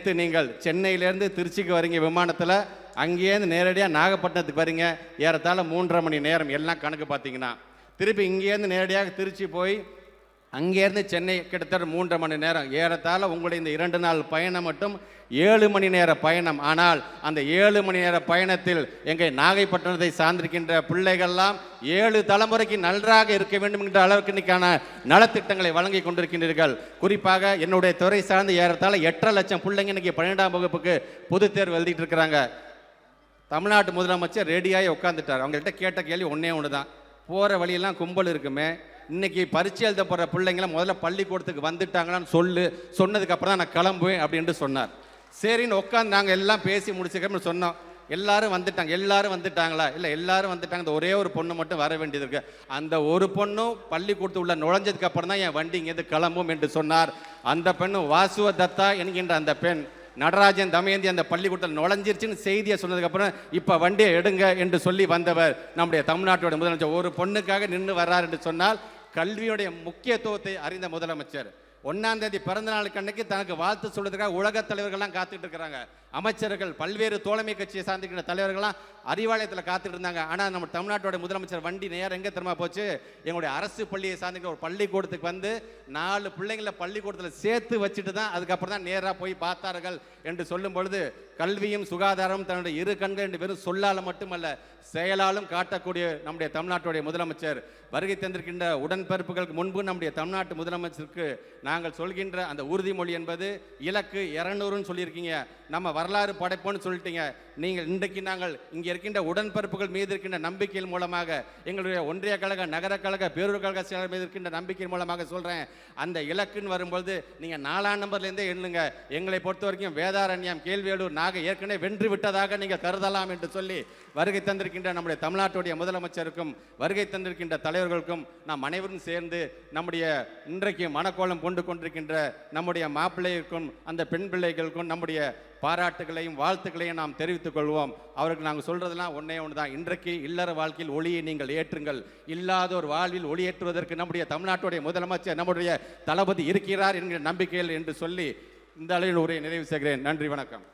நேற்று நீங்கள் சென்னையிலேருந்து திருச்சிக்கு வரீங்க விமானத்தில், அங்கேருந்து நேரடியாக நாகப்பட்டினத்துக்கு வரீங்க, ஏறத்தாழ 3.5 மணி நேரம் எல்லாம் கணக்கு பார்த்தீங்கன்னா. திருப்பி இங்கேருந்து நேரடியாக திருச்சி போய் அங்கேருந்து சென்னை கிட்டத்தட்ட 3.5 மணி நேரம், ஏறத்தாழ உங்களுடைய இந்த 2 நாள் பயணம் மட்டும் 7 மணி நேர பயணம். ஆனால் அந்த 7 மணி நேர பயணத்தில் எங்கள் நாகைப்பட்டினத்தை சார்ந்திருக்கின்ற பிள்ளைகள்லாம் 7 தலைமுறைக்கு நன்றாக இருக்க வேண்டும் என்ற அளவுக்கு இன்னைக்கான நலத்திட்டங்களை வழங்கி கொண்டிருக்கின்றீர்கள். குறிப்பாக என்னுடைய துறை சார்ந்து ஏறத்தாழ 8.5 லட்சம் பிள்ளைங்க இன்னைக்கு 12ஆம் வகுப்புக்கு பொது தேர்வு எழுதிட்டு இருக்கிறாங்க. தமிழ்நாட்டு முதலமைச்சர் ரெடியாகி உட்காந்துட்டார். அவங்கள்ட்ட கேட்ட கேள்வி ஒன்று தான், போகிற வழியெல்லாம் கும்பல் இருக்குமே, இன்னைக்கு பரீட்சை எழுத போகிற பிள்ளைங்களாம் முதல்ல பள்ளிக்கூடத்துக்கு வந்துட்டாங்களான்னு சொன்னதுக்கப்புறம் தான் நான் கிளம்புவேன் அப்படின்ட்டு சொன்னார். சரின்னு உட்காந்து நாங்கள் எல்லாம் பேசி முடிச்சுக்கன்னு சொன்னோம். எல்லாரும் வந்துட்டாங்களா? இல்லை, எல்லாரும் வந்துட்டாங்க. இந்த ஒரே ஒரு பொண்ணு மட்டும் வர வேண்டியது இருக்கு. அந்த ஒரு பொண்ணும் பள்ளிக்கூடத்து உள்ள நுழைஞ்சதுக்கு அப்புறம் தான் என் வண்டி இங்கேருந்து கிளம்பும் என்று சொன்னார். அந்த பெண்ணும் வாசுவ தத்தா என்கின்ற அந்த பெண் நடராஜன் தமயந்தி அந்த பள்ளிக்கூடத்தில் நுழைஞ்சிருச்சுன்னு செய்தியை சொன்னதுக்கப்புறம் இப்போ வண்டியை எடுங்க என்று சொல்லி வந்தவர் நம்முடைய தமிழ்நாட்டோட முதலமைச்சர். ஒரு பொண்ணுக்காக நின்று வர்றார் என்று சொன்னால் கல்வியுடைய முக்கியத்துவத்தை அறிந்த முதலமைச்சர். 1ஆம் தேதி பிறந்த நாளுக்கு அன்னைக்கு தனக்கு வாழ்த்து சொல்றதுக்காக உலக தலைவர்கள்லாம் காத்துட்டு இருக்கிறாங்க. அமைச்சர்கள், பல்வேறு தோழமை கட்சியை சார்ந்திருக்கிற தலைவர்கள்லாம் அறிவாலயத்தில் காத்துட்டு இருந்தாங்க. ஆனால் நம்ம தமிழ்நாட்டோட முதலமைச்சர் வண்டி நேரம் எங்கே தெரியுமா போச்சு? எங்களுடைய அரசு பள்ளியை சார்ந்திருக்கிற ஒரு பள்ளிக்கூடத்துக்கு வந்து 4 பிள்ளைங்களை பள்ளிக்கூடத்தில் சேர்த்து வச்சுட்டு தான் அதுக்கப்புறம் தான் நேராக போய் பார்த்தார்கள் என்று சொல்லும் பொழுது, கல்வியும் சுகாதாரமும் தன்னுடைய 2 கண்கள் என்று வெறும் சொல்லால் மட்டுமல்ல செயலாலும் காட்டக்கூடிய நம்முடைய தமிழ்நாட்டுடைய முதலமைச்சர் வருகை தந்திருக்கின்ற உடன்பிறப்புகளுக்கு முன்பு நம்முடைய தமிழ்நாட்டு முதலமைச்சருக்கு நாங்கள் சொல்கின்ற அந்த உறுதிமொழி என்பது இலக்கு 200ன்னு சொல்லியிருக்கீங்க. நம்ம வரலாறு படைப்போன்னு சொல்லிட்டீங்க. நீங்கள் இன்றைக்கு நாங்கள் இங்கே இருக்கின்ற உடன்பிறப்புகள் மீது இருக்கின்ற நம்பிக்கையின் மூலமாக, எங்களுடைய ஒன்றிய கழக, நகர கழக, பேரூர் கழக செயலர் மீது இருக்கின்ற நம்பிக்கையின் மூலமாக சொல்கிறேன், அந்த இலக்குன்னு வரும்பொழுது நீங்கள் 4ஆம் நம்பர்லேருந்தே எண்ணுங்க. எங்களை பொறுத்த வரைக்கும் வேதாரண்யம், கேள்வியலூர், நாகை ஏற்கனவே வென்று விட்டதாக நீங்கள் கருதலாம் என்று சொல்லி வருகை தந்திருக்கின்ற நம்முடைய தமிழ்நாட்டுடைய முதலமைச்சருக்கும் வருகை தந்திருக்கின்ற தலைவர்களுக்கும் நாம் அனைவரும் சேர்ந்து நம்முடைய இன்றைக்கு மனக்கோலம் கொண்டு கொண்டிருக்கின்ற நம்முடைய மாப்பிள்ளைக்கும் அந்த பெண் பிள்ளைகளுக்கும் நம்முடைய பாராட்டுகளையும் வாழ்த்துக்களையும் நாம் தெரிவித்துக் கொள்வோம். அவருக்கு நாங்கள் சொல்றதெல்லாம் ஒன்றே ஒன்று தான், இன்றைக்கு இல்லற வாழ்க்கையில் ஒளியை நீங்கள் ஏற்றுங்கள். இல்லாத ஒரு வாழ்வில் ஒளி ஏற்றுவதற்கு நம்முடைய தமிழ்நாட்டுடைய முதலமைச்சர், நம்முடைய தளபதி இருக்கிறார் என்கிற நம்பிக்கையில் என்று சொல்லி இந்த அளவில் உரையை நிறைவு செய்கிறேன். நன்றி, வணக்கம்.